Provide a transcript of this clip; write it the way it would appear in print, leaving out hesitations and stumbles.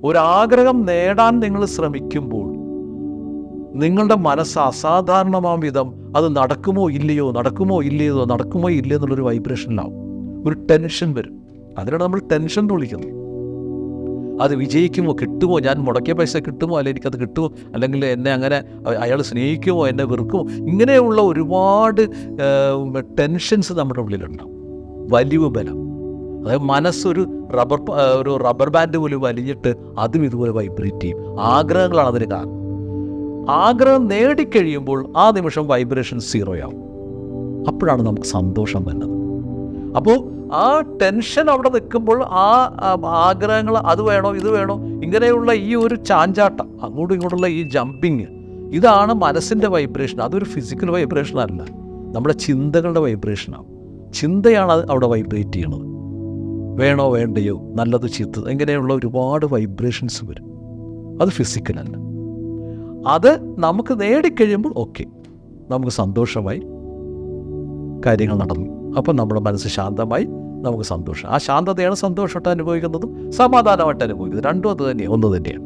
ഒരാഗ്രഹം നേടാൻ നിങ്ങൾ ശ്രമിക്കുമ്പോൾ നിങ്ങളുടെ മനസ്സ് അസാധാരണമാം വിധം അത് നടക്കുമോ ഇല്ലയോ എന്നുള്ളൊരു വൈബ്രേഷനിലാവും. ഒരു ടെൻഷൻ വരും. അതിനാണ് നമ്മൾ ടെൻഷൻ എന്ന് വിളിക്കുന്നത്. അത് വിജയിക്കുമോ, കിട്ടുമോ, ഞാൻ മുടക്കിയ പൈസ കിട്ടുമോ, അല്ലെങ്കിൽ എനിക്കത് കിട്ടുമോ, അല്ലെങ്കിൽ എന്നെ അങ്ങനെ അയാൾ സ്നേഹിക്കുമോ, എന്നെ വെറുക്കുമോ, ഇങ്ങനെയുള്ള ഒരുപാട് ടെൻഷൻസ് നമ്മുടെ ഉള്ളിലുണ്ടാവും. വലിയ ബലം, അതായത് മനസ്സൊരു റബ്ബർ ബാൻഡ് പോലും വലിഞ്ഞിട്ട് അതും ഇതുപോലെ വൈബ്രേറ്റ് ചെയ്യും. ആഗ്രഹങ്ങളാണ് അതിന് കാരണം. ആഗ്രഹം നേടിക്കഴിയുമ്പോൾ ആ നിമിഷം വൈബ്രേഷൻ 0 ആവും. അപ്പോഴാണ് നമുക്ക് സന്തോഷം വരുന്നത്. അപ്പോൾ ആ ടെൻഷൻ അവിടെ നിൽക്കുമ്പോൾ ആ ആഗ്രഹങ്ങൾ, അത് വേണോ ഇത് വേണോ, ഇങ്ങനെയുള്ള ഈ ഒരു ചാഞ്ചാട്ടം, അങ്ങോട്ടും ഇങ്ങോട്ടുള്ള ഈ ജമ്പിങ്, ഇതാണ് മനസ്സിൻ്റെ വൈബ്രേഷൻ. അതൊരു ഫിസിക്കൽ വൈബ്രേഷൻ അല്ല, നമ്മുടെ ചിന്തകളുടെ വൈബ്രേഷനാണ്. ചിന്തയാണ് അത് അവിടെ വൈബ്രേറ്റ് ചെയ്യണത്. വേണോ വേണ്ടയോ, നല്ലത് ചീത്തത്, ഇങ്ങനെയുള്ള ഒരുപാട് വൈബ്രേഷൻസ് വരും. അത് ഫിസിക്കലല്ല. അത് നമുക്ക് നേടിക്കഴിയുമ്പോൾ ഓക്കെ, നമുക്ക് സന്തോഷമായി, കാര്യങ്ങൾ നടന്നു. അപ്പം നമ്മുടെ മനസ്സ് ശാന്തമായി, നമുക്ക് സന്തോഷം. ആ ശാന്തതയാണ് സന്തോഷമായിട്ട് അനുഭവിക്കുന്നതും സമാധാനമായിട്ട് അനുഭവിക്കുന്നത്. രണ്ടും അത് തന്നെയാണ്, ഒന്ന് തന്നെയാണ്.